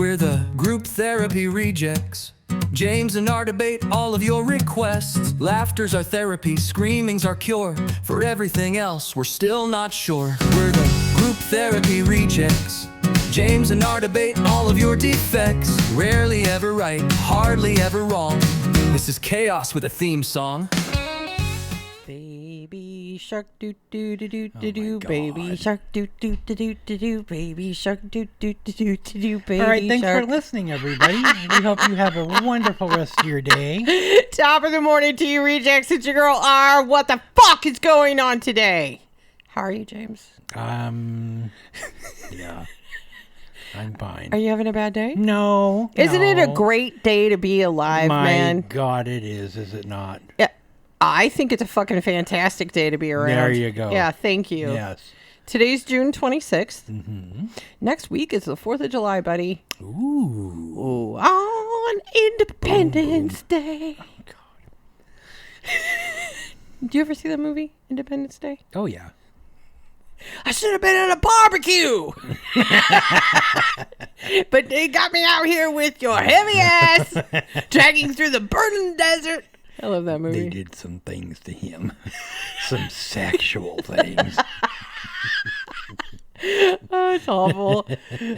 We're the group therapy rejects. James and our debate all of your requests. Laughter's our therapy, screaming's our cure. For everything else, we're still not sure. We're the group therapy rejects. James and our debate all of your defects. Rarely ever right, hardly ever wrong. This is chaos with a theme song. Baby shark doo doo doo doo doo doo. Baby shark doo doo doo doo doo doo. Baby shark doo doo doo doo doo doo. Baby All right, thanks shark. for listening, everybody. We hope you have a wonderful rest of your day. Top of the morning to you, rejects. It's your girl R. What the fuck is going on today? How are you, James? Yeah. I'm fine. Are you having a bad day? No. Isn't it a no. great day to be alive, man? My God, it is it not? Yeah. I think it's a fucking fantastic day to be around. There you go. Yeah, thank you. Yes. Today's June 26th. Mm-hmm. Next week is the 4th of July, buddy. Ooh. On Independence Day. Oh, God. Do you ever see that movie, Independence Day? Oh, yeah. I should have been at a barbecue. But they got me out here with your heavy ass dragging through the burning desert. I love that movie. They did some things to him. Some sexual things. Oh, it's awful.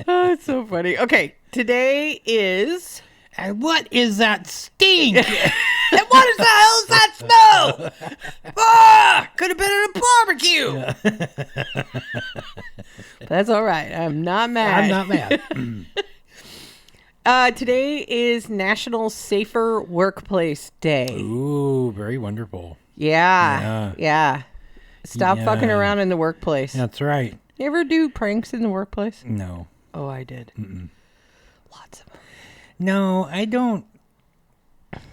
Oh, it's so funny. Okay, today is... And what is that stink? And what is the hell is that smell? Ah, could have been at a barbecue. That's all right. I'm not mad. I'm not mad. Today is National Safer Workplace Day. Ooh, very wonderful. Yeah. Stop fucking around in the workplace. That's right. You ever do pranks in the workplace? No. Oh, I did. Lots of them. No, I don't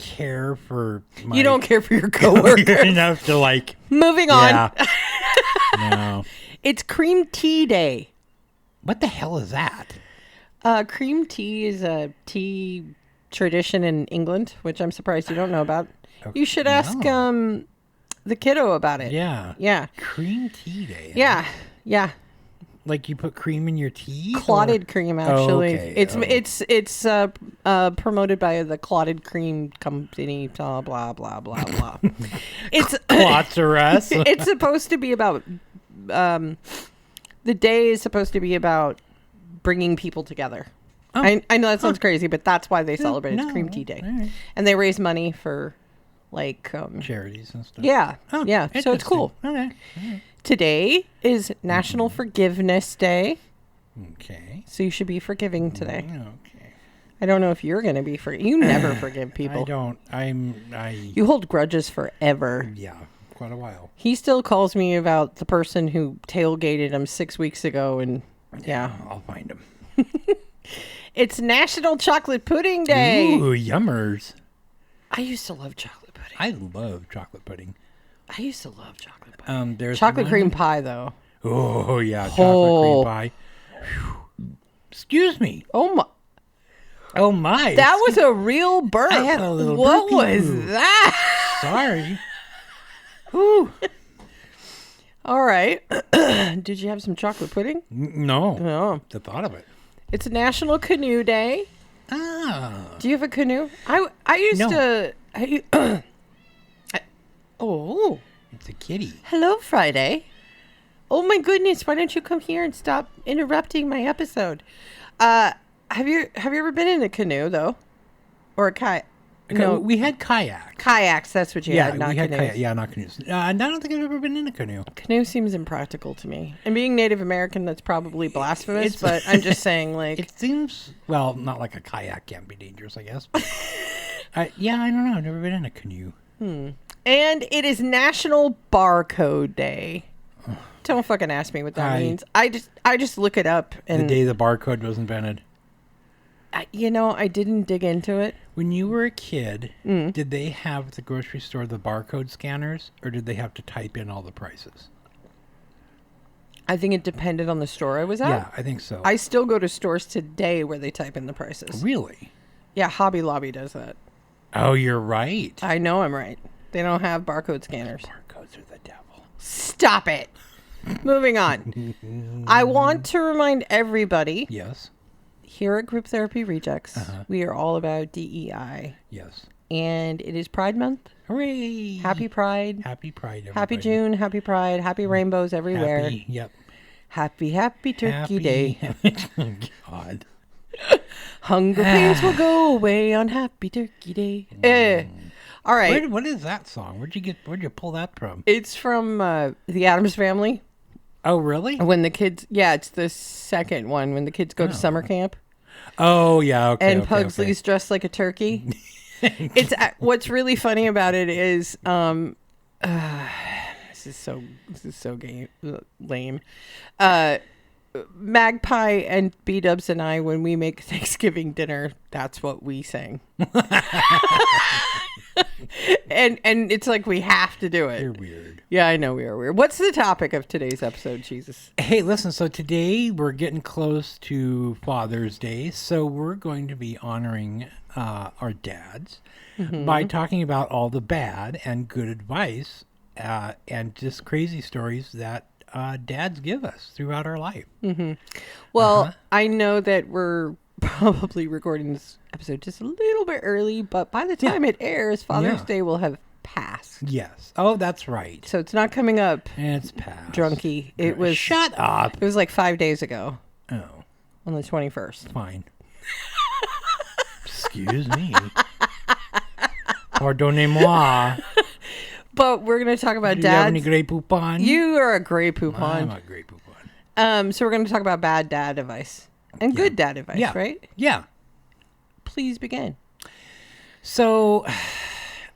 care for my... You don't care for your coworkers. enough to like... Moving on. Yeah. No. It's Cream Tea Day. What the hell is that? Cream tea is a tea tradition in England, which I'm surprised you don't know about. You should ask the kiddo about it. Yeah. Yeah. Cream tea day. Yeah. Yeah. Like you put cream in your tea? Clotted cream, actually. okay. It's promoted by the Clotted Cream Company. Blah blah blah blah blah. It's Clots or us. It's supposed to be about. The day is supposed to be about bringing people together. Oh. I know that sounds crazy, but that's why they celebrate. It's Cream Tea Day, right. and they raise money for like charities and stuff. Yeah, Oh, yeah. So it's cool. Okay. Today is National Forgiveness Day. Okay. So you should be forgiving today. Okay. I don't know if you're going to be you never forgive people. I don't. You hold grudges forever. Yeah, quite a while. He still calls me about the person who tailgated him 6 weeks ago, and yeah. I'll find him. It's National Chocolate Pudding Day. Ooh, yummers. I used to love chocolate pudding. I love chocolate pudding. I used to love chocolate pudding. There's chocolate cream pie, though. Oh, yeah, chocolate cream pie. Whew. Excuse me. Oh, my. Oh, my. That was a real burp. I had a little What burpee. was that? Sorry. Whew. All right. Did you have some chocolate pudding? No. No. The thought of it. It's National Canoe Day. Ah. Do you have a canoe? I used to... Oh. It's a kitty. Hello, Friday. Oh, my goodness. Why don't you come here and stop interrupting my episode? Have you ever been in a canoe, though? Or a kayak? No, we had kayaks. Kayaks, that's what you had, not canoes. Not canoes. I don't think I've ever been in a canoe. Canoe seems impractical to me. And being Native American, that's probably blasphemous, but I'm just saying, like... It seems, well, not like a kayak can't be dangerous, I guess. Yeah, I don't know. I've never been in a canoe. And it is National Barcode Day. Don't fucking ask me what that means. I just look it up. And the day the barcode was invented. I didn't dig into it. When you were a kid, did they have at the grocery store the barcode scanners, or did they have to type in all the prices? I think it depended on the store I was at. Yeah, I think so. I still go to stores today where they type in the prices. Really? Yeah, Hobby Lobby does that. Oh, you're right. I know I'm right. They don't have barcode scanners. Barcodes are the devil. Stop it. Moving on. I want to remind everybody. Yes. Here at Group Therapy Rejects, we are all about DEI. Yes. And it is Pride Month. Hooray! Happy Pride. Happy Pride, everybody. Happy June. Happy Pride. Happy rainbows everywhere. Happy, yep. Happy Turkey Day. God. Hunger pains will go away on Happy Turkey Day. All right. What is that song? Where'd you pull that from? It's from the Addams Family. Oh, really? When the kids, it's the second one, when the kids go to summer camp. Oh, yeah, okay. And Pugsley's dressed like a turkey. It's what's really funny about it is this is so lame. Magpie and B-Dubs and I, when we make Thanksgiving dinner, that's what we sing. and it's like we have to do it. You're weird. Yeah, I know we are weird. What's the topic of today's episode, Jesus? Hey, listen, so today we're getting close to Father's Day, so we're going to be honoring our dads by talking about all the bad and good advice and just crazy stories that dads give us throughout our life. Well, I know that we're probably recording this episode just a little bit early, but by the time it airs, Father's Day will have passed. Yes. Oh, that's right. So it's not coming up It's past. drunky. It was Shut up. It was like 5 days ago Oh, on the 21st. fine. Excuse me. Pardonnez-moi. But we're going to talk about Do you have any dads. Grey Poupon? You are a Grey I'm Poupon. a Grey Poupon. So we're going to talk about bad dad advice and good dad advice, Yeah. right? Yeah. Please begin. So,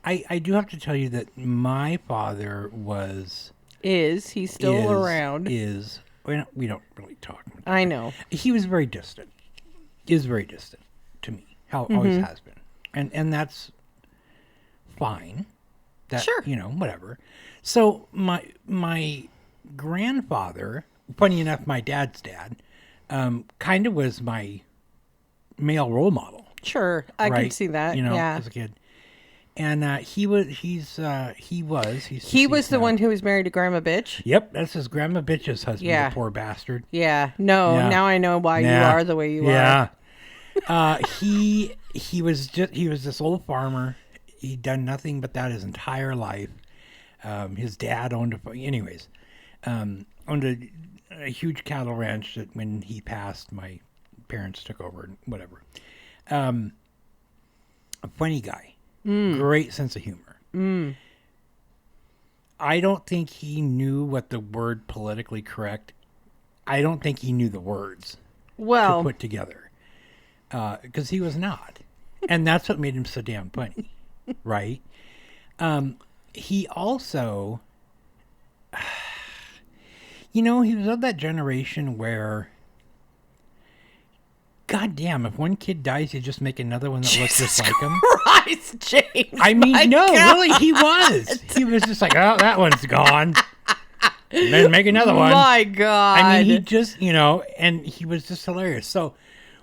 I do have to tell you that my father He's still around? we don't really talk much. I know. He was very distant. Is very distant to me. How always has been. And that's fine. That, Sure. Whatever. So my grandfather, funny enough, my dad's dad, kind of was my male role model. Sure. I right? can see that. As a kid. And he was the one who was married to Grandma Bitch. Yep, that's his grandma bitch's husband, Yeah. the poor bastard. Yeah. No, Yeah. now I know why you are the way you are. Yeah. He was this old farmer. He'd done nothing but that his entire life. His dad owned owned a huge cattle ranch that when he passed, my parents took over and whatever. A funny guy. Great sense of humor. I don't think he knew what the word politically correct. I don't think he knew the words to put together. Because he was not. And that's what made him so damn funny. Right? He also, he was of that generation where, God damn, if one kid dies, you just make another one that looks just like him. Christ, James. I mean, God. really, he was. He was just like, oh, that one's gone. And then make another one. My God. I mean, he just, and he was just hilarious. So,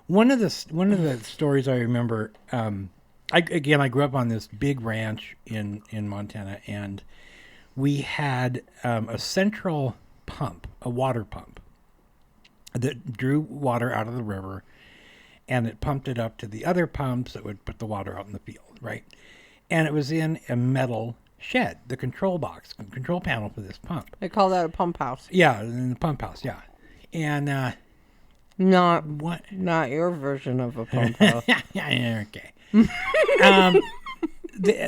one of the stories I remember, I grew up on this big ranch in Montana, and we had a central pump, a water pump, that drew water out of the river, and it pumped it up to the other pumps that would put the water out in the field, right? And it was in a metal shed, the control panel for this pump. They call that a pump house. Yeah, in the pump house, yeah. And Not your version of a pump house. yeah, okay.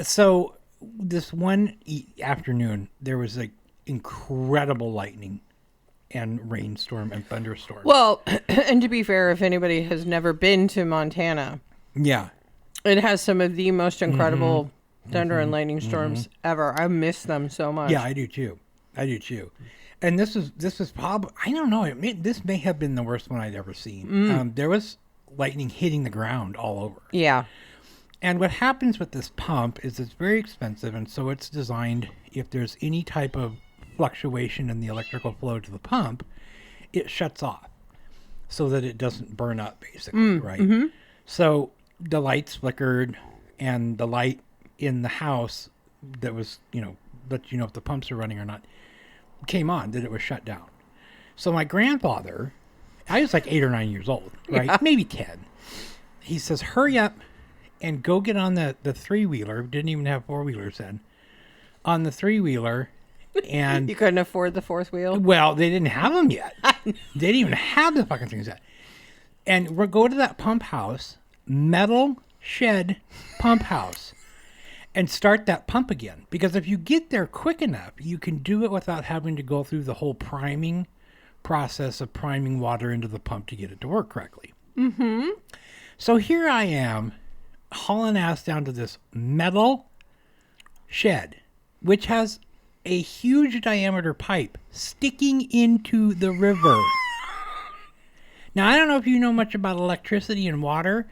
So this one afternoon, there was like incredible lightning and rainstorm and thunderstorm. Well, and to be fair, if anybody has never been to Montana, yeah, it has some of the most incredible thunder and lightning storms ever. I miss them so much. yeah, I do too. And this was probably, I don't know, this may have been the worst one I'd ever seen. There was lightning hitting the ground all over. Yeah. And what happens with this pump is it's very expensive, and so it's designed, if there's any type of fluctuation in the electrical flow to the pump, it shuts off so that it doesn't burn up, basically, right? Mm-hmm. So the lights flickered, and the light in the house that was, let you know if the pumps are running or not, came on, that it was shut down. So my grandfather I was like 8 or 9 years old, right? Yeah. Maybe 10. He says, hurry up and go get on the three-wheeler. Didn't even have four-wheelers then. On the three-wheeler. And You couldn't afford the fourth wheel? well, they didn't have them yet. They didn't even have the fucking things yet. And we'll go to that pump house, metal shed pump house, and start that pump again. Because if you get there quick enough, you can do it without having to go through the whole priming process of priming water into the pump to get it to work correctly. Mm-hmm. So here I am, hauling ass down to this metal shed, which has a huge diameter pipe sticking into the river. Now, I don't know if you know much about electricity and water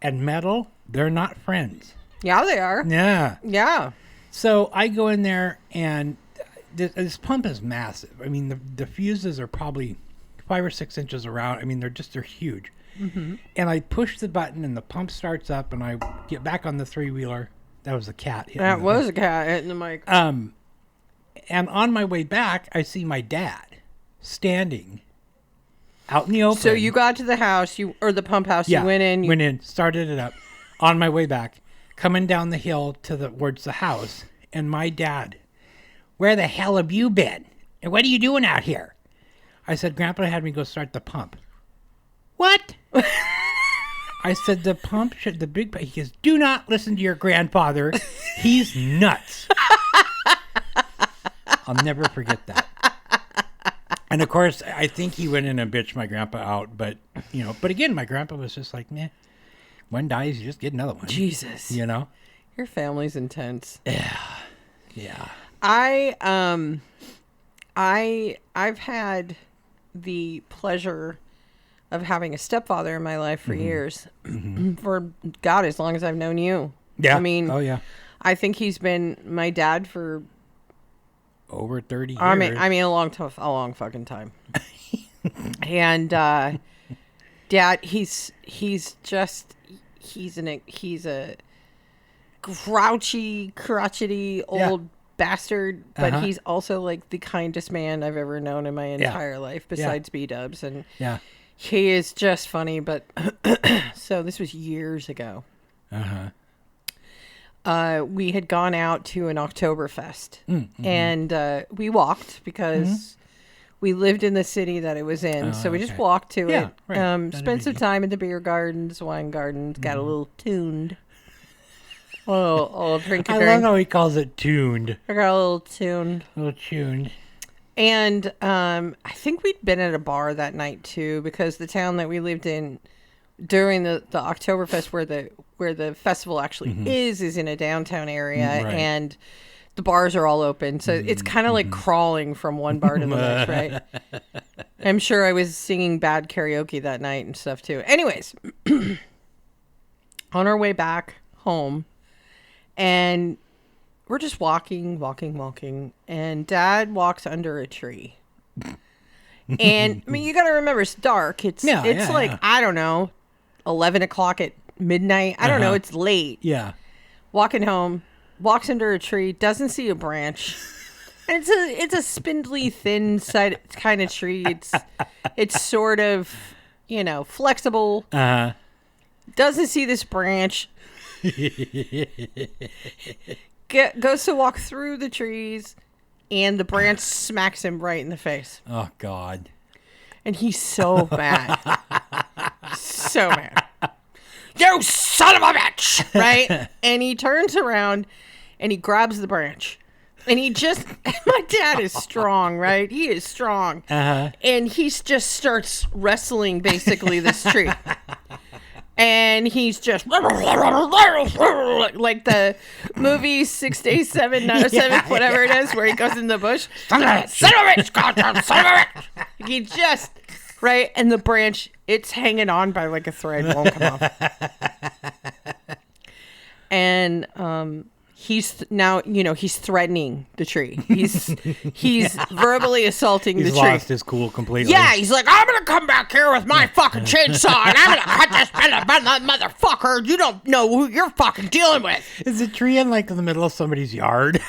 and metal. They're not friends. Yeah, they are. Yeah. Yeah. So I go in there, and this pump is massive. I mean, the fuses are probably 5 or 6 inches around. I mean, they're huge. Mm-hmm. And I push the button, and the pump starts up, and I get back on the three-wheeler. That was a cat. That was a cat hitting the mic. And on my way back, I see my dad standing out in the open. So you got to the house, or the pump house. Yeah, You went in. went in, started it up. On my way back, coming down the hill towards the house, and my dad, where the hell have you been? And what are you doing out here? I said, Grandpa had me go start the pump. What? I said, the pump the big. He goes, do not listen to your grandfather. He's nuts. I'll never forget that. And of course, I think he went in and bitched my grandpa out. But again, my grandpa was just like, meh. One dies, you just get another one. Jesus. Your family's intense. Yeah. I've had the pleasure of having a stepfather in my life for years. For God, as long as I've known you. Yeah. I mean, oh yeah. I think he's been my dad for over 30 years. I mean a long fucking time. And Dad, he's a grouchy, crotchety old bastard, but he's also like the kindest man I've ever known in my entire life, besides B-dubs. And he is just funny. But so this was years ago. We had gone out to an Oktoberfest, and we walked because we lived in the city that it was in. So we just walked to it, right. spent some time in the beer gardens, wine gardens, got a little tuned. Oh, drink. I love how he calls it tuned. I got a little tuned. And I think we'd been at a bar that night too, because the town that we lived in during the Oktoberfest, where the festival actually is in a downtown area, and the bars are all open. So it's kind of like crawling from one bar to the next, right? I'm sure I was singing bad karaoke that night and stuff too. Anyways, on our way back home, and we're just walking, and Dad walks under a tree. And I mean, you got to remember, it's dark. It's like, I don't know, 11 o'clock at midnight. I don't know. It's late. Yeah. Walking home, walks under a tree, doesn't see a branch. And it's a spindly, thin side kind of tree. It's sort of, flexible. Doesn't see this branch. Goes to walk through the trees, and the branch smacks him right in the face. Oh, God. And he's so mad. So mad. You son of a bitch! Right? And he turns around, and he grabs the branch. And my dad is strong, right? He is strong. And he just starts wrestling, basically, this tree. And he's just like the movie 6 Days, 7 Nights, whatever it is, where he goes in the bush. Son of a bitch, goddamn son of a bitch. He just, right? And the branch, it's hanging on by like a thread, won't come off. And now, he's threatening the tree. He's verbally assaulting the tree. He's lost his cool completely. Yeah, he's like, I'm going to come back here with my fucking chainsaw and I'm going to cut this motherfucker. You don't know who you're fucking dealing with. Is the tree in like the middle of somebody's yard?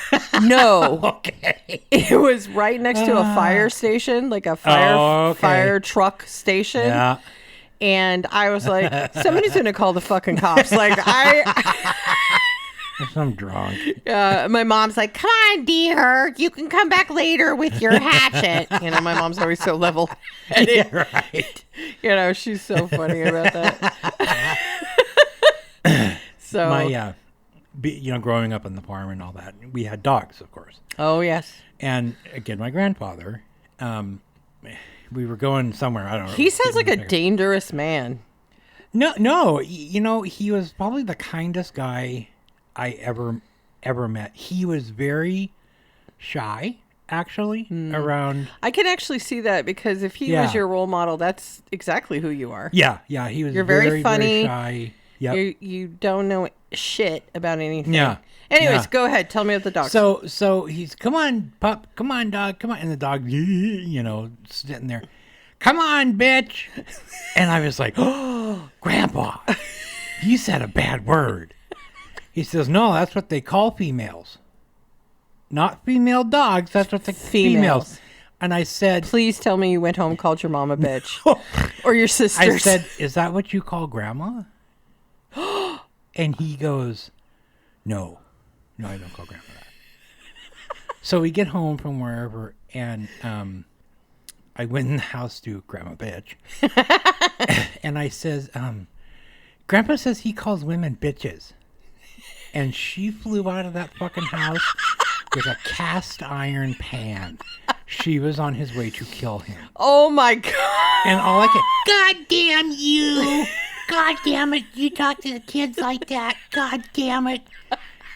No. Okay. It was right next to a fire station, like a fire truck station. Yeah. And I was like, somebody's going to call the fucking cops. Like, I'm drunk. my mom's like, come on, dear. You can come back later with your hatchet. My mom's always so level. Yeah, right. She's so funny about that. So, growing up on the farm and all that, we had dogs, of course. Oh, yes. And again, my grandfather, we were going somewhere. I don't know. He sounds like a dangerous man. No. He was probably the kindest guy I ever met. He was very shy, actually, around. I can actually see that because if he was your role model, that's exactly who you are. Yeah. He was. You're very funny. Very shy. Yep. You don't know shit about anything. Yeah. Anyways, go ahead. Tell me about the dog. So he's, come on, pup. Come on, dog. Come on. And the dog, sitting there. Come on, bitch. And I was like, oh, Grandpa, you said a bad word. He says, no, that's what they call females. Not female dogs. That's what they females. And I said, please tell me you went home and called your mom a bitch. Or your sisters. I said, is that what you call grandma? And he goes, no, I don't call grandma that. So we get home from wherever, and I went in the house to grandma bitch. And I says, Grandpa says he calls women bitches. And she flew out of that fucking house with a cast iron pan. She was on his way to kill him. Oh my God. And all I could, God damn you. God damn it. You talk to the kids like that. God damn it.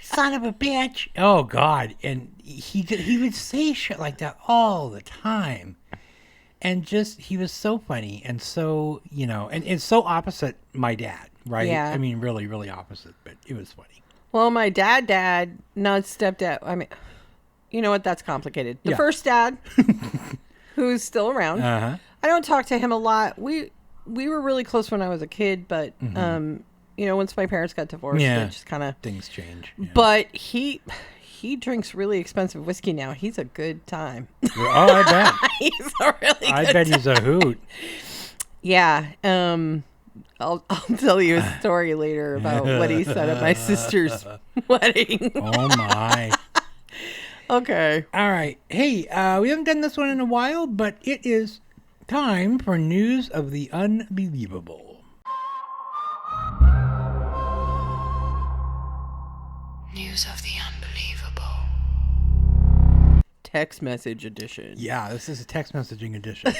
Son of a bitch. Oh, God. And he would say shit like that all the time. And he was so funny and so, and so opposite my dad, right? Yeah. I mean, really, really opposite, but it was funny. Well, my dad, not stepdad. I mean, you know what? That's complicated. The first dad, who's still around. Uh-huh. I don't talk to him a lot. We were really close when I was a kid, but once my parents got divorced, it just kind of things change. Yeah. But he drinks really expensive whiskey now. He's a good time. Oh, I bet. He's a really. I bet he's a hoot. Yeah. I'll tell you a story later about what he said at my sister's wedding. Oh my. Okay. All right. Hey, we haven't done this one in a while, but it is time for news of the unbelievable. News of the unbelievable. Text message edition. Yeah, this is a text messaging edition.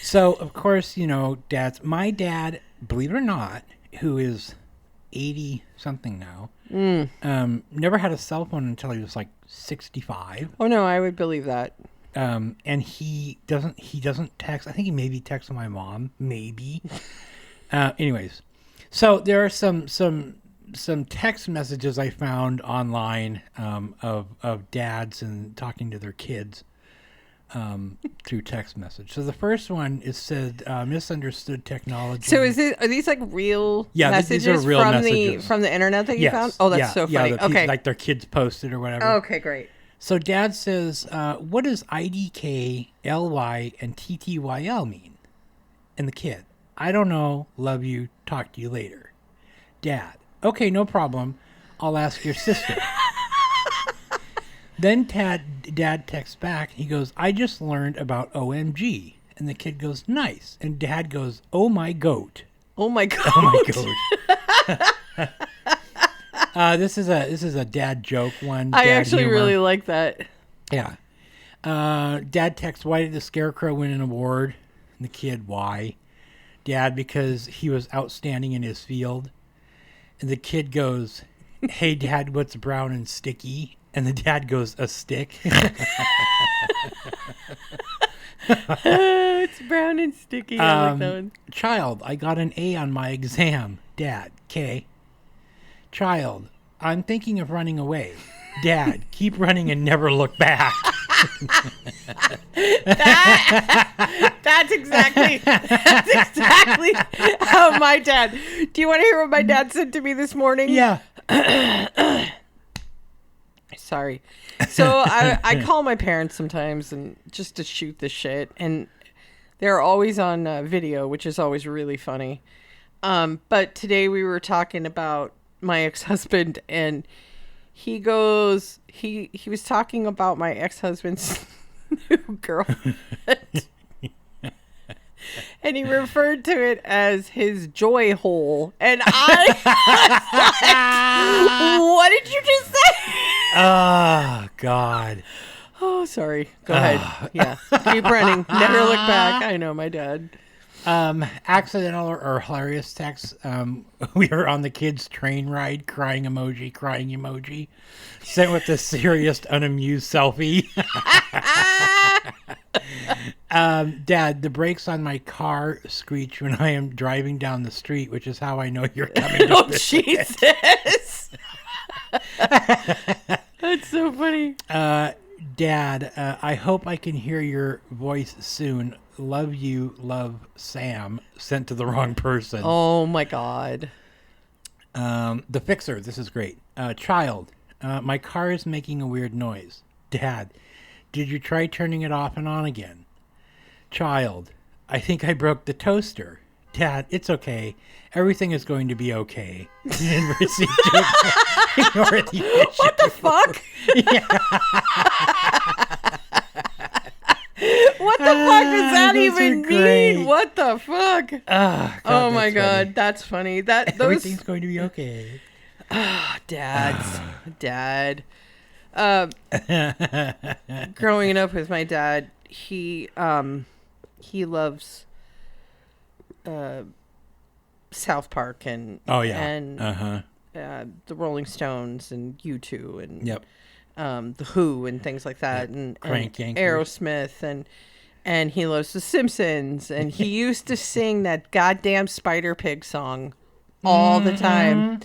So, of course, my dad, believe it or not, who is 80-something now, never had a cell phone until he was like 65. Oh, no, I would believe that. And he doesn't text. I think he maybe texts my mom, maybe. Anyways, so there are some text messages I found online of dads and talking to their kids. Through text message. So the first one is said misunderstood technology. So are these like real messages these are real messages from the internet that you found? Oh, that's so funny. Okay. Like their kids posted or whatever. Okay, great. So dad says, what does IDK, LY, and TTYL mean? And the kid, I don't know, love you, talk to you later. Dad, okay, no problem. I'll ask your sister. Then dad texts back. He goes, I just learned about OMG. And the kid goes, nice. And dad goes, oh my goat. Oh my goat. Oh my goat. This is a dad joke one. I actually really like that. Yeah. Dad texts, why did the scarecrow win an award? And the kid, why? Dad, because he was outstanding in his field. And the kid goes, hey dad, what's brown and sticky? And the dad goes, a stick. It's brown and sticky. I like that one. Child, I got an A on my exam. Dad, K. Child, I'm thinking of running away. Dad, keep running and never look back. That's exactly how my dad. Do you want to hear what my dad said to me this morning? Yeah. Sorry. So I call my parents sometimes and just to shoot the shit, and they're always on video, which is always really funny. But today we were talking about my ex-husband, and he goes, he was talking about my ex-husband's new girlfriend. And he referred to it as his joy hole. And I was like, what did you just say? Oh, God. Oh, sorry. Go ahead. Yeah. Keep running. Never look back. I know my dad. Accidental or hilarious text. We were on the kids' train ride, crying emoji, sent with the serious, unamused selfie. Dad, the brakes on my car screech when I am driving down the street, which is how I know you're coming to Oh, visit. Jesus. That's so funny. Dad, I hope I can hear your voice soon. Love you, love Sam. Sent to the wrong person. Oh, my God. The Fixer, this is great. Child, my car is making a weird noise. Dad, did you try turning it off and on again? Child, I think I broke the toaster. Dad, it's okay. Everything is going to be okay. Didn't receive ignore the issue. What the fuck? What the fuck does that even mean? What the fuck? Oh my God, that's funny. Everything's going to be okay. Dad. Growing up with my dad, he loves South Park and the Rolling Stones and U2 and the Who and things like that, and Aerosmith, and he loves The Simpsons, and he used to sing that goddamn Spider Pig song all the time.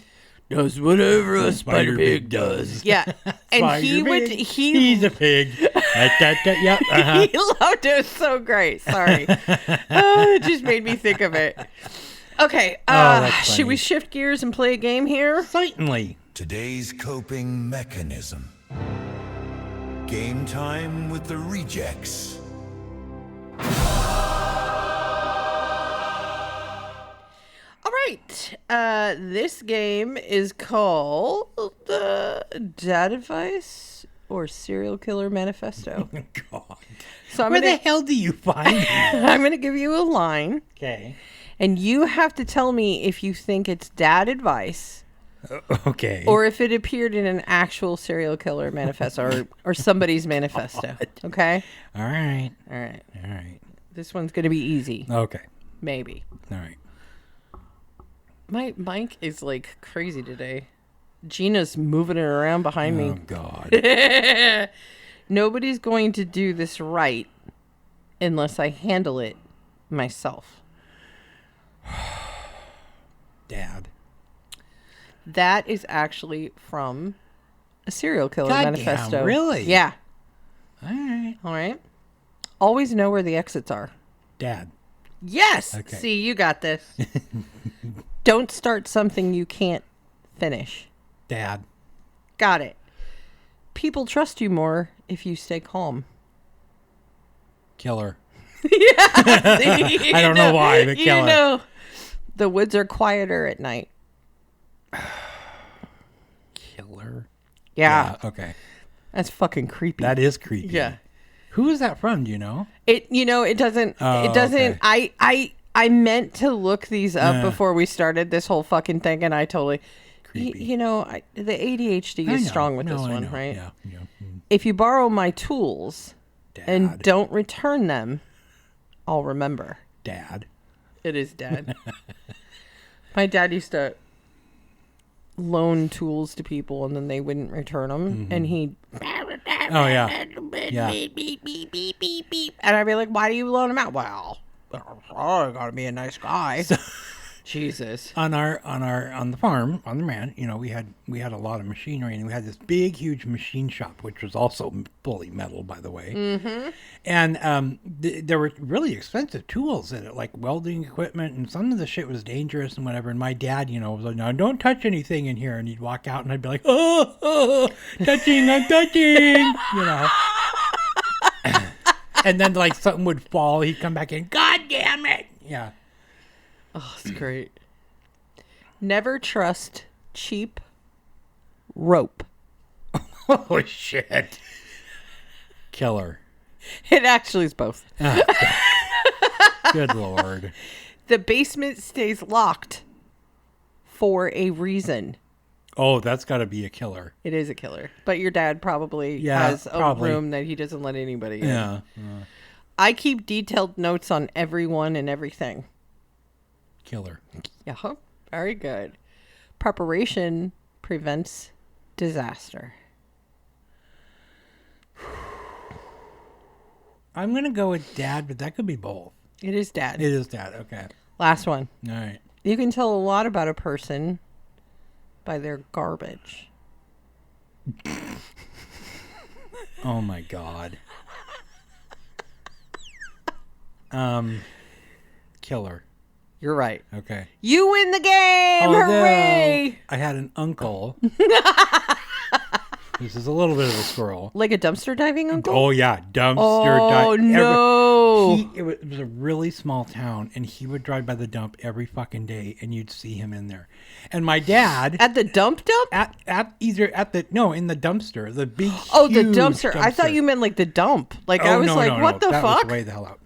Does whatever a Spider Pig does. Yeah, and he's a pig. Yep. He loved it. It was so great. Sorry, it just made me think of it. Okay, should we shift gears and play a game here? Certainly. Today's coping mechanism. Game time with the rejects. All right. This game is called Dad Advice or Serial Killer Manifesto. God. So Where the hell do you find it? I'm going to give you a line. Okay. And you have to tell me if you think it's dad advice. Okay. Or if it appeared in an actual serial killer manifesto or somebody's manifesto. God. Okay? All right. All right. All right. This one's going to be easy. Okay. Maybe. All right. My mic is like crazy today. Gina's moving it around behind me. Oh, God. Nobody's going to do this right unless I handle it myself. Dad. That is actually from a serial killer manifesto. Damn, really? Yeah. All right. All right. Always know where the exits are. Dad. Yes. Okay. See, you got this. Don't start something you can't finish. Dad. Got it. People trust you more if you stay calm. Killer. Yeah. See, I don't know why, but killer. You know, the woods are quieter at night. Killer. Yeah. Okay. That's fucking creepy. That is creepy. Yeah. Who is that from? Do you know? It doesn't Oh, it doesn't okay. I meant to look these up before we started this whole fucking thing, and I totally Creepy. the ADHD I is know. strong with No, this I one, know. right? Yeah. If you borrow my tools Dad. and don't return them, I'll remember. Dad. It is Dad. My dad used to loan tools to people, and then they wouldn't return them, and he'd Oh, yeah. Yeah. beep, beep, beep, beep, beep, beep. And I'd be like, why do you loan them out? Well, I gotta be a nice guy. Jesus. On the farm, on the ranch, we had a lot of machinery, and we had this big, huge machine shop, which was also fully metal, by the way. Mm-hmm. And there were really expensive tools in it, like welding equipment, and some of the shit was dangerous and whatever. And my dad, was like, "No, don't touch anything in here." And he'd walk out, and I'd be like, "Oh, touching, I'm touching," And then like something would fall, he'd come back in, "God damn it!" Yeah. Oh, it's great. Never trust cheap rope. Oh, shit. Killer. It actually is both. Oh, good Lord. The basement stays locked for a reason. Oh, that's got to be a killer. It is a killer. But your dad probably has a room that he doesn't let anybody in. Yeah. I keep detailed notes on everyone and everything. Killer. Yeah, very good. Preparation prevents disaster. I'm going to go with dad, but that could be both. It is dad. It is dad. Okay. Last one. All right. You can tell a lot about a person by their garbage. Oh, my God. Killer. You're right. Okay. You win the game! Hooray! I had an uncle. This is a little bit of a squirrel. Like a dumpster diving uncle? Oh, yeah. Dumpster diving. Oh, no. It was a really small town, and he would drive by the dump every fucking day, and you'd see him in there. And my dad... At the dump? in the dumpster. The big, Oh, the huge dumpster. I thought you meant like the dump. Like, I was no, what the that fuck? Was way the hell out.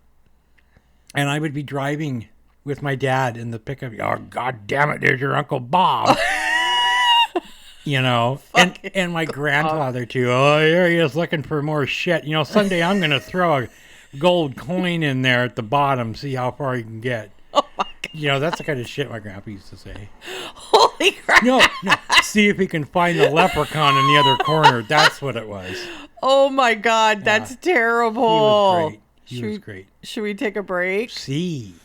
And I would be driving with my dad in the pickup. Oh, God damn it, there's your Uncle Bob. And my grandfather too. Oh, here he is looking for more shit. Someday I'm going to throw a gold coin in there at the bottom, see how far you can get. Oh, my God. That's the kind of shit my grandpa used to say. Holy crap. No, see if he can find the leprechaun in the other corner. That's what it was. Oh, my God. That's terrible. He was great. Should we take a break? See.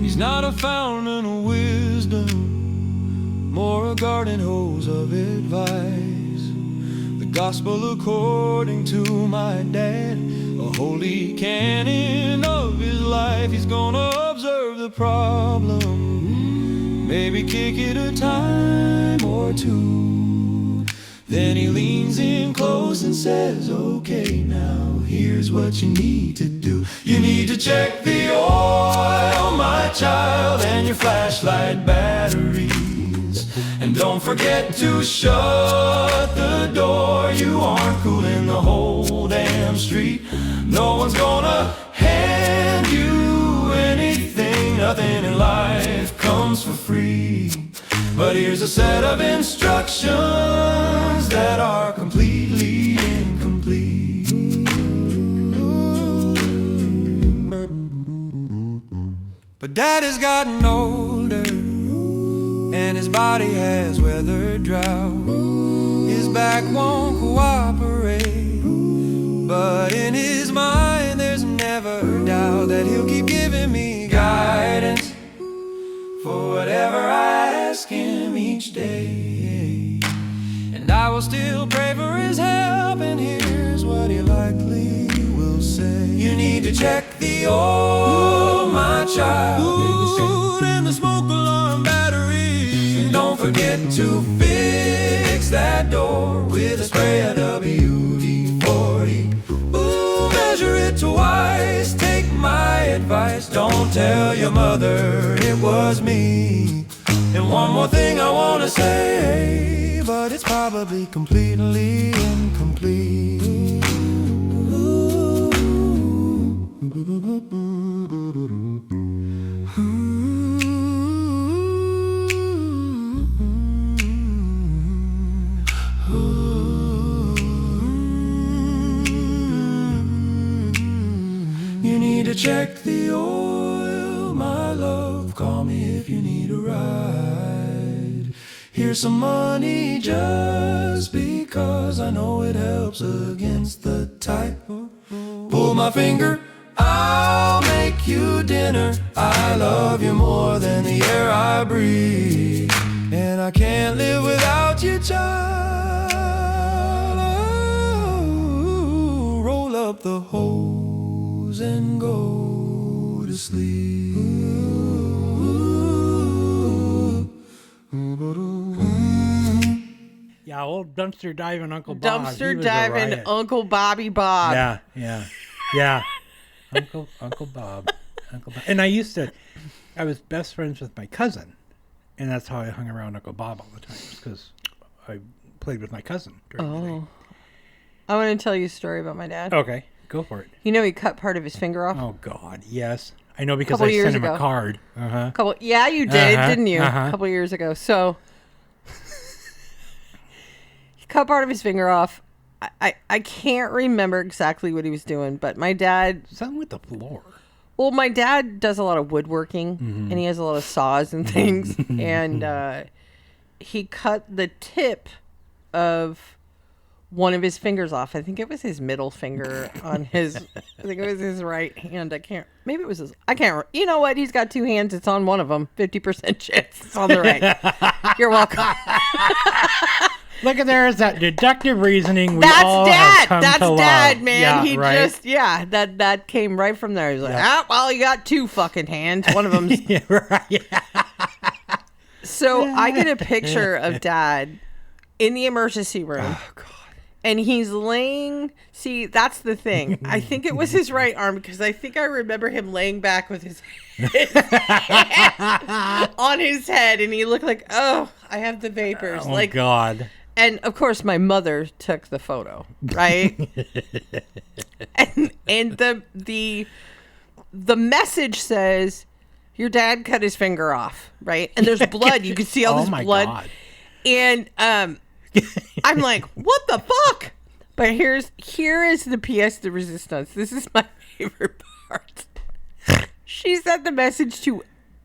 He's not a fountain of wisdom, more a garden hose of advice. The gospel according to my dad, a holy canon of his life. He's gonna observe the problem, maybe kick it a time or two. Then he leans in close and says, okay, now here's what you need to do. You need to check the oil, my child, and your flashlight batteries. And don't forget to shut the door. You aren't cooling the whole damn street. No one's gonna hand you anything. Nothing in life comes for free. But here's a set of instructions that are completely incomplete. But Dad has gotten older, and his body has weathered drought. His back won't cooperate, but in his mind there's never doubt that he'll keep giving me guidance for whatever I ask him each day. And I will still pray for his help, and here's what he likely will say. You need to check the oil, my child, and the smoke alarm battery. And don't forget to fix that door with a spray of WD-40. Ooh, measure it twice, take my advice. Don't tell your mother it was me. And one more thing I wanna say, but it's probably completely incomplete. You need to check the oil, my love. Call me if you need a ride. Here's some money just because I know it helps against the tide. Pull my finger, I'll make you dinner. I love you more than the air I breathe, and I can't live without you, child. Oh, roll up the hose and go to sleep. Yeah, old dumpster diving Uncle Bob. Dumpster diving Uncle Bobby Bob. Yeah. Uncle Bob. And I was best friends with my cousin, and that's how I hung around Uncle Bob all the time, because I played with my cousin during the day. I want to tell you a story about my dad. Okay, go for it. You know he cut part of his finger off? Oh, God, yes. I know, because Couple I years sent him ago. a card. Yeah, you did, didn't you? uh-huh. A couple years ago. So he cut part of his finger off. I can't remember exactly what he was doing, but my dad... Something with the floor. Well, my dad does a lot of woodworking, and he has a lot of saws and things, and he cut the tip of one of his fingers off. I think it was his middle finger on his... I think it was his right hand. Maybe it was his... I can't... You know what? He's got two hands. It's on one of them. 50% chance it's on the right. You're welcome. Look at there's that deductive reasoning we That's all dad. have come That's to dad, love. man. Yeah, He right? that came right from there. He's like, well, you got two fucking hands. One of them's... Yeah, right. Yeah. So I get a picture of dad in the emergency room. Oh, God. And he's laying... See, that's the thing. I think it was his right arm, because I think I remember him laying back with his hand on his head. And he looked like, I have the vapors. Oh, God. And, of course, my mother took the photo, right? and the message says, your dad cut his finger off, right? And there's blood. You can see all this blood. God. And I'm like, what the fuck? But here is the pièce de resistance. This is my favorite part. She sent the message to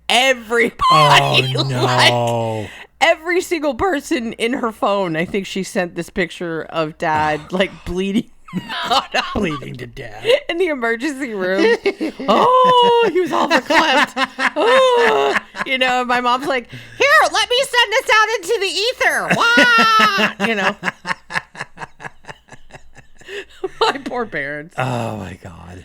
everybody. Oh, no. Like, every single person in her phone. I think she sent this picture of dad like bleeding. Bleeding to death. In the emergency room. Oh, he was all verklempt. Oh, you know, my mom's like, here, let me send this out into the ether. Wah! You know. My poor parents. Oh, my God.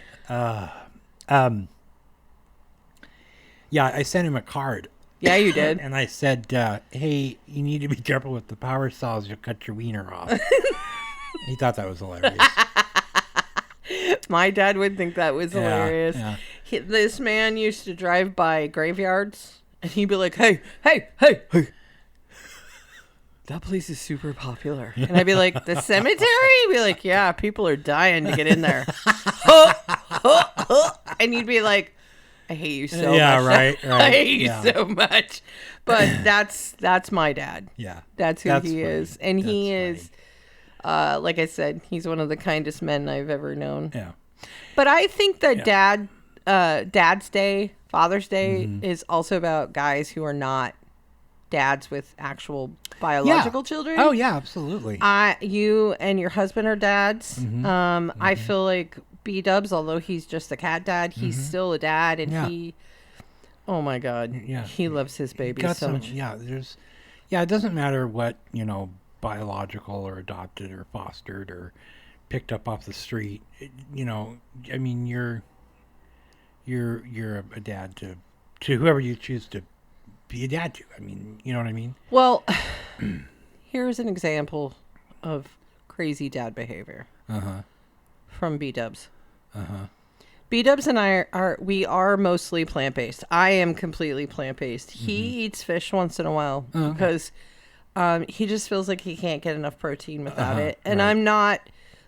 Yeah, I sent him a card. Yeah, you did. And I said, hey, you need to be careful with the power saws. You'll cut your wiener off. He thought that was hilarious. My dad would think that was hilarious. Yeah. This man used to drive by graveyards, and he'd be like, hey. That place is super popular. And I'd be like, the cemetery? He'd be like, yeah, people are dying to get in there. And you'd be like, I hate you so much. Yeah, right. I hate you so much. But that's my dad. Yeah. That's who he funny. is. And That's he funny. is, like I said, he's one of the kindest men I've ever known. Yeah. But I think that Dad's Day, Father's Day, is also about guys who are not dads with actual biological children. Oh, yeah, absolutely. You and your husband are dads. I feel like B-Dubs, although he's just a cat dad, he's still a dad, and he, oh my God, he loves his baby so much. Yeah, it doesn't matter what, biological or adopted or fostered or picked up off the street. I mean, you're a dad to whoever you choose to be a dad to. I mean, you know what I mean? Well, here's an example of crazy dad behavior from B-Dubs. B-Dubs and I are mostly plant-based. I am completely plant-based. He eats fish once in a while because he just feels like he can't get enough protein without it. And I'm not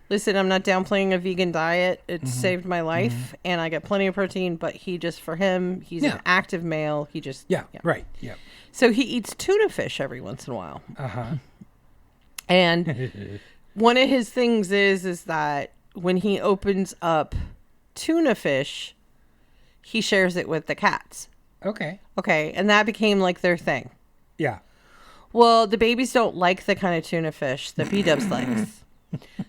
downplaying a vegan diet. It's saved my life, and I get plenty of protein, but for him, he's an active male. He just... Right. Yeah. So he eats tuna fish every once in a while. And one of his things is that when he opens up tuna fish, he shares it with the cats. Okay. Okay, and that became like their thing. Yeah. Well, the babies don't like the kind of tuna fish that B-dubs likes.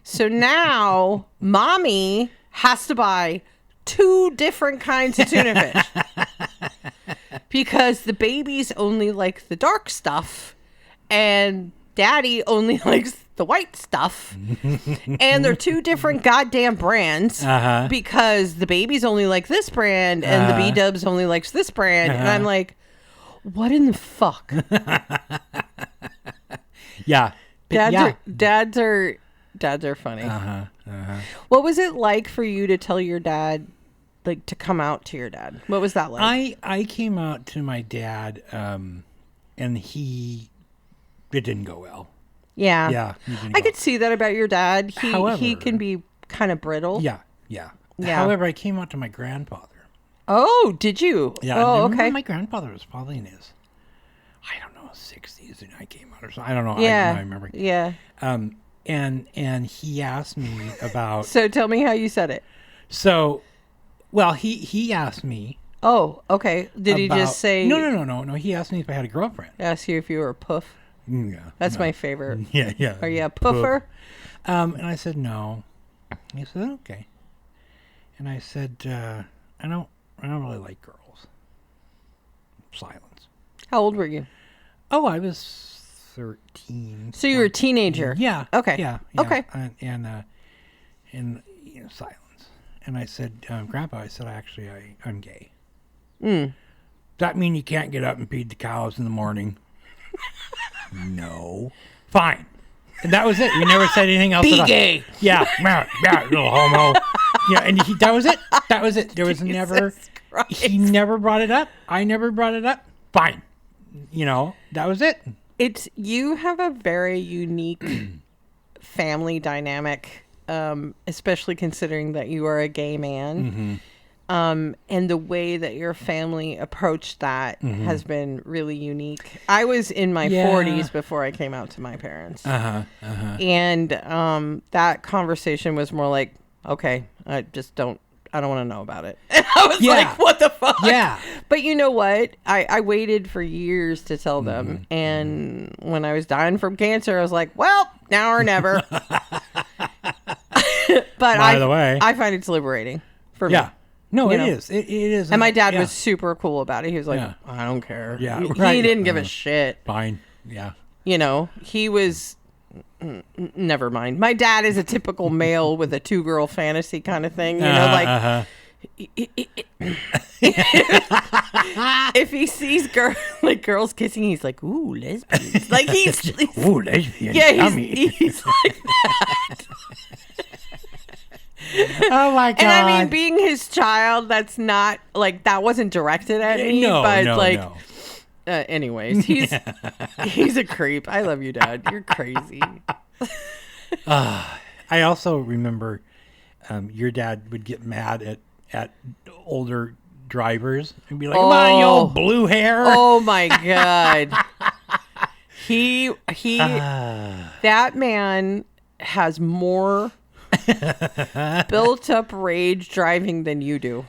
So now mommy has to buy 2 different kinds of tuna fish because the babies only like the dark stuff and daddy only likes the white stuff. And they're 2 different goddamn brands because the babies only like this brand and the B-dubs only likes this brand. And I'm like, what in the fuck? Yeah. Dads are funny. What was it like for you to tell your dad, like, to come out to your dad? What was that like? I came out to my dad, and it didn't go well. Yeah. Yeah. I could see that about your dad. However, he can be kind of brittle. Yeah. However, I came out to my grandfather. Oh, did you? Yeah. Oh, okay. My grandfather was probably in his, I don't know, 60s, and I came out or something. I don't know. Yeah. I remember. Yeah. And he asked me about. So tell me how you said it. So, well, he asked me. Oh, okay. Did he just say? No. He asked me if I had a girlfriend. Ask you if you were a poof. Yeah. That's my favorite. Yeah. Are you a poofer? And I said no. And he said okay. And I said I don't really like girls. Silence. How old were you? Oh, I was 13. So you were a teenager. Yeah. Okay. Yeah. Okay. And silence. And I said, Grandpa, I said, I'm gay. That mean you can't get up and feed the cows in the morning? No. Fine. And that was it. We never said anything else. Be gay. Yeah. Little homo. Yeah. And that was it. That was it. There was never. Christ. He never brought it up. I never brought it up. Fine. That was it. You have a very unique family dynamic, especially considering that you are a gay man. And the way that your family approached that has been really unique. I was in my 40s before I came out to my parents. And that conversation was more like, okay, I don't want to know about it. And I was like, what the fuck? Yeah. But you know what? I waited for years to tell them. And when I was dying from cancer, I was like, well, now or never. But By the way, I find it's liberating for me. Yeah. No, it is. It is. And my dad was super cool about it. He was like, I don't care. Yeah, He right. didn't give a shit. Fine. Yeah. He was... Never mind. My dad is a typical male with a 2-girl fantasy kind of thing. If he sees girls kissing, he's like, ooh, lesbians. Like he's ooh, lesbian. Yeah, he's like that. Oh my God. And I mean, being his child, that's not like that wasn't directed at me. No. Anyways, he's a creep. I love you, Dad. You're crazy. I also remember your dad would get mad at older drivers and be like, come on, you old blue hair. Oh my God. That man has more built up rage driving than you do.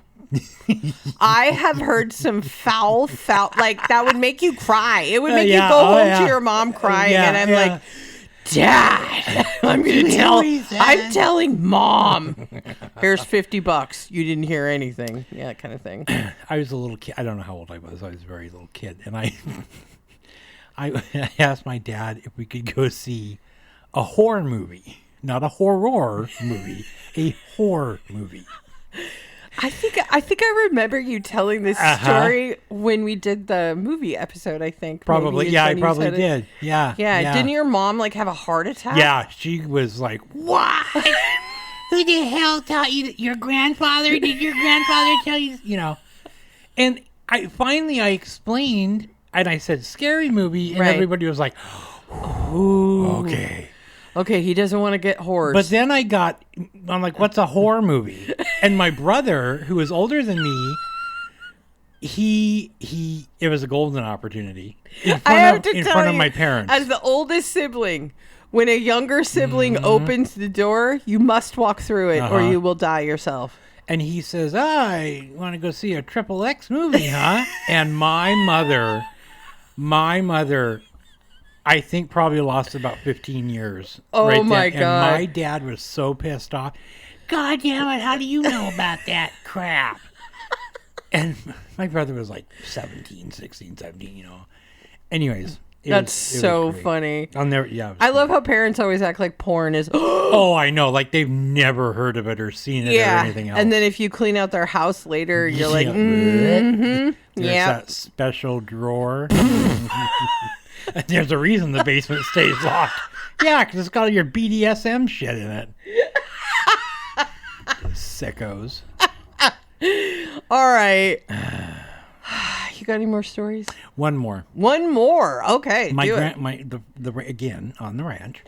I have heard some foul, like that would make you cry. It would make you go home to your mom crying, and I'm like, Dad, I'm telling Mom. Here's $50. You didn't hear anything. Yeah, that kind of thing. I was a little kid. I don't know how old I was. I was a very little kid, and I asked my dad if we could go see a horror movie, not a horror movie, a horror movie. I think I remember you telling this story when we did the movie episode, I think. Probably. Yeah, I probably did. Yeah. Didn't your mom like have a heart attack? Yeah, she was like, "What? Who the hell taught you that your grandfather? Did your grandfather tell you?" And I finally explained, and I said, "Scary movie," and everybody was like, "Ooh, okay." Okay, he doesn't want to get horrors. But then I'm like, what's a horror movie? And my brother, who is older than me, it was a golden opportunity in front of my parents. As the oldest sibling, when a younger sibling opens the door, you must walk through it or you will die yourself. And he says, I want to go see a XXX movie, huh? And my mother I think probably lost about 15 years. Oh, my then. God. And my dad was so pissed off. God damn it, how do you know about that crap? And my brother was like 17, 16, 17, you know. Anyways. That's it so was great. funny. I'll never, yeah. I love how parents always act like porn is. Oh, I know. Like they've never heard of it or seen it or anything else. And then if you clean out their house later, you're like, There's yeah. that special drawer. And there's a reason the basement stays locked. Yeah, because it's got all your BDSM shit in it. Sickos. All right. You got any more stories? One more. One more. Okay. Again on the ranch.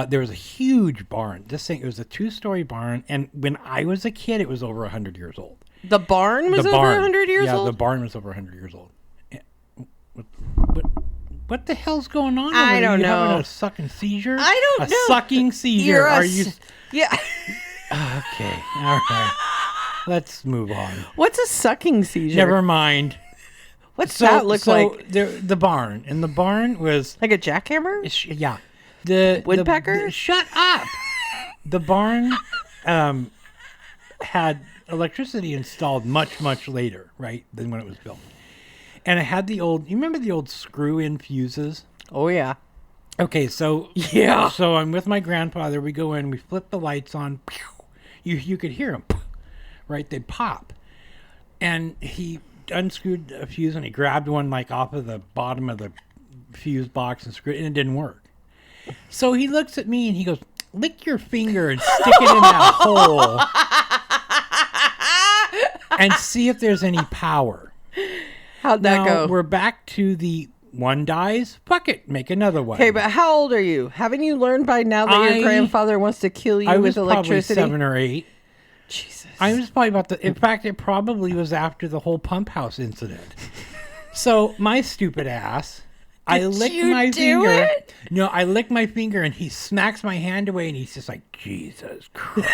There was a huge barn. It was a 2-story barn, and when I was a kid, it was over 100 years old. The barn was over 100 years old? Yeah, the barn was over 100 years old. What the hell's going on? I over there? don't You know. having a sucking seizure? I don't know. A sucking seizure. Are you? Yeah. Okay. All right. Let's move on. What's a sucking seizure? Never mind. What's that look like? The barn. And the barn was... Like a jackhammer? Yeah. The woodpecker? Shut up. The barn had electricity installed much, much later, right, than when it was built. And it had you remember the old screw-in fuses? Oh, yeah. Okay, so... Yeah. So I'm with my grandfather. We go in, we flip the lights on. You could hear them, right? They'd pop. And he unscrewed a fuse and he grabbed one like off of the bottom of the fuse box and screwed it, and it didn't work. So he looks at me and he goes, lick your finger and stick it in that hole and see if there's any power. How'd that Now, go? we're back to the one dies, fuck it, make another one. Okay, but how old are you? Haven't you learned by now that your grandfather wants to kill you I with was probably electricity? 7 or 8. Jesus. I was probably in fact, it probably was after the whole pump house incident. So my stupid ass, I lick my finger. It? No, I lick my finger and he smacks my hand away and he's just like, Jesus Christ.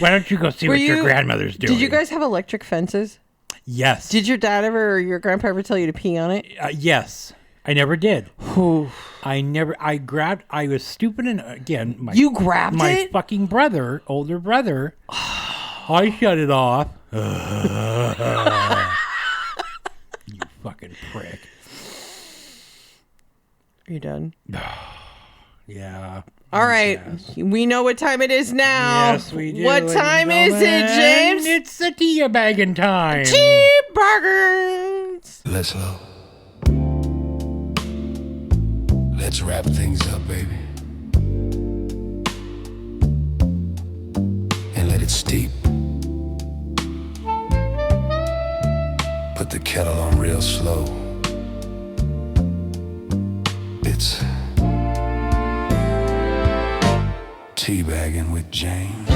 Why don't you go see what your grandmother's doing? Did you guys have electric fences? Yes. Did your dad ever or your grandpa ever tell you to pee on it? Yes. I never did. I was stupid and again, you grabbed my it? fucking older brother, I shut it off. You fucking prick. Are you done? Yeah. All right. Yes. We know what time it is now. Yes, we do. What time is it, James? It's the teabagging time. Cheeseburgers. Let's slow. Let's wrap things up, baby. And let it steep. Put the kettle on real slow. It's teabagging with James.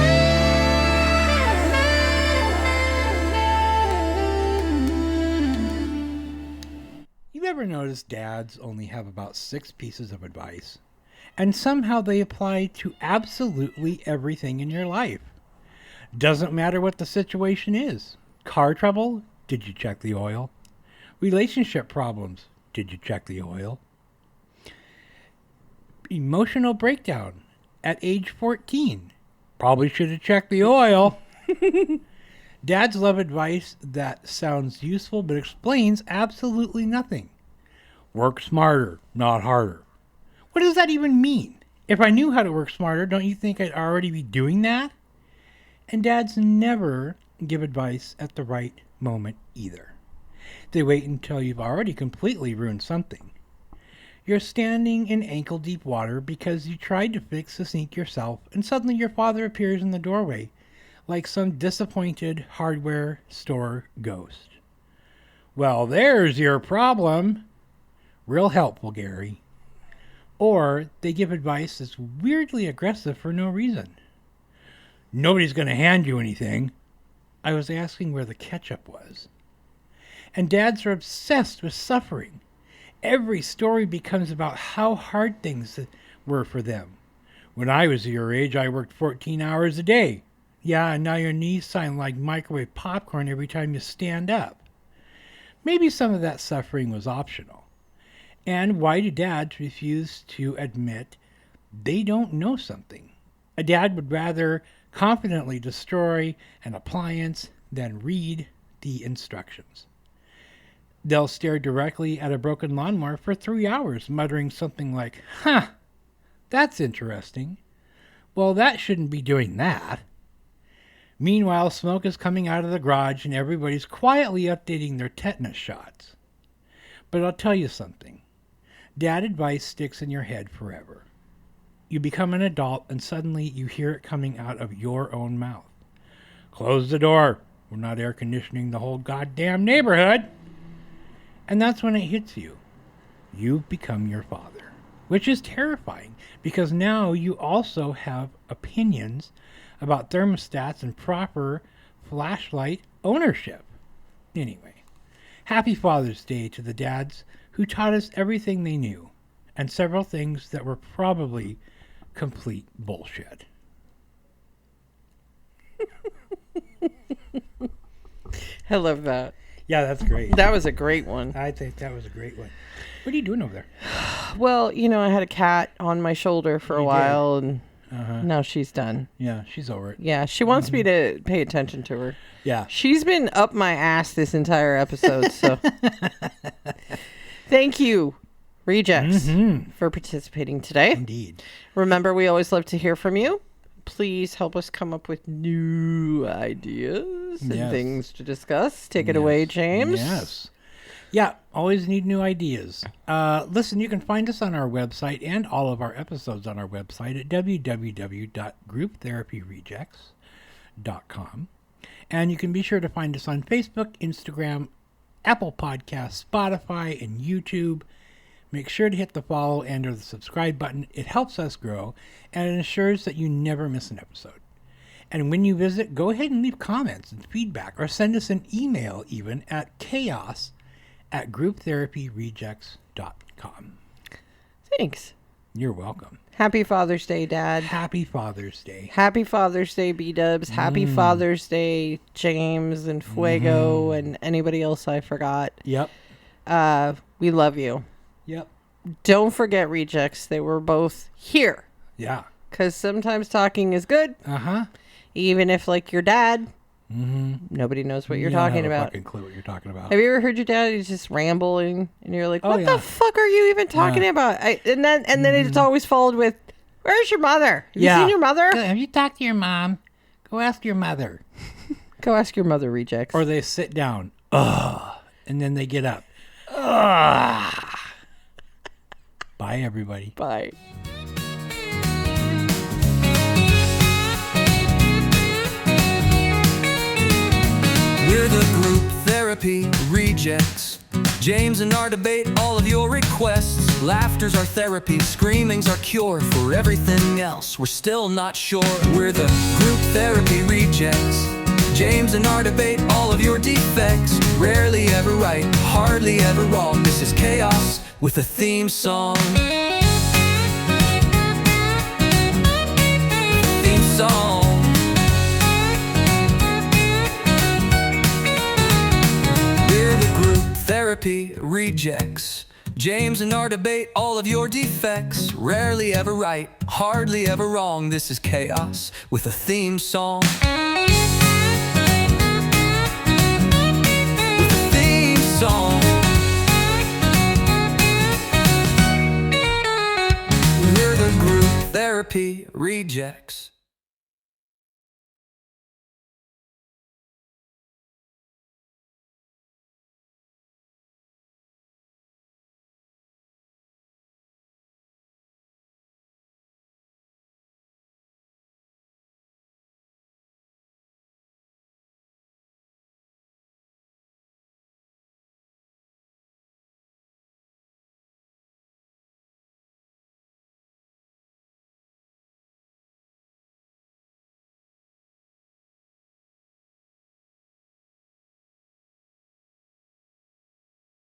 You ever notice dads only have about 6 pieces of advice? And somehow they apply to absolutely everything in your life. Doesn't matter what the situation is. Car trouble? Did you check the oil? Relationship problems? Did you check the oil? Emotional breakdown at age 14? Probably should have checked the oil. Dads love advice that sounds useful but explains absolutely nothing. Work smarter, not harder. What does that even mean? If I knew how to work smarter, don't you think I'd already be doing that? And dads never give advice at the right moment either. They wait until you've already completely ruined something. You're standing in ankle-deep water because you tried to fix the sink yourself, and suddenly your father appears in the doorway like some disappointed hardware store ghost. Well, there's your problem. Real helpful, Gary. Or they give advice that's weirdly aggressive for no reason. Nobody's going to hand you anything. I was asking where the ketchup was. And dads are obsessed with suffering. Every story becomes about how hard things were for them. When I was your age, I worked 14 hours a day. Yeah, and now your knees sound like microwave popcorn every time you stand up. Maybe some of that suffering was optional. And why do dads refuse to admit they don't know something? A dad would rather confidently destroy an appliance than read the instructions. They'll stare directly at a broken lawnmower for 3 hours, muttering something like, "Huh, that's interesting. Well, that shouldn't be doing that." Meanwhile, smoke is coming out of the garage and everybody's quietly updating their tetanus shots. But I'll tell you something. Dad advice sticks in your head forever. You become an adult and suddenly you hear it coming out of your own mouth. "Close the door. We're not air conditioning the whole goddamn neighborhood." And that's when it hits you. You've become your father, which is terrifying because now you also have opinions about thermostats and proper flashlight ownership. Anyway, happy Father's Day to the dads who taught us everything they knew and several things that were probably complete bullshit. I love that. Yeah, that's great. That was a great one. I think that was a great one. What are you doing over there? Well, I had a cat on my shoulder for a while, and now she's done. Yeah, she's over it. Yeah, she wants me to pay attention to her. Yeah. She's been up my ass this entire episode, so thank you, Rejects, for participating today. Indeed. Remember, we always love to hear from you. Please help us come up with new ideas and things to discuss. Take it away, James. Yes. Yeah, always need new ideas. Listen, you can find us on our website and all of our episodes on our website at www.grouptherapyrejects.com. And you can be sure to find us on Facebook, Instagram, Apple Podcasts, Spotify, and YouTube. Make sure to hit the follow and or the subscribe button. It helps us grow, and it ensures that you never miss an episode. And when you visit, go ahead and leave comments and feedback, or send us an email even at chaos@grouptherapyrejects.com. Thanks. You're welcome. Happy Father's Day, Dad. Happy Father's Day. Happy Father's Day, B-Dubs. Happy Father's Day, James and Fuego and anybody else I forgot. Yep. We love you. Yep. Don't forget, Rejects. They were both here. Yeah. Because sometimes talking is good. Uh-huh. Even if, like, your dad, nobody knows what you're talking about. Fucking clue what you're talking about. Have you ever heard your dad? He's just rambling, and you're like, "What yeah. the fuck are you even talking about?" And then it's always followed with, "Where's your mother? Have you seen your mother? Have you talked to your mom? Go ask your mother." Go ask your mother, Rejects. Or they sit down, and then they get up. Bye, everybody. Bye. We're the group therapy rejects. James and our debate all of your requests. Laughter's our therapy, screaming's our cure. For everything else, we're still not sure. We're the group therapy rejects. James and our debate all of your defects. Rarely ever right, hardly ever wrong. This is chaos with a theme song. Theme song. We're the group therapy rejects. James and our debate all of your defects. Rarely ever right, hardly ever wrong. This is chaos with a theme song. With a theme song. We're the group therapy rejects.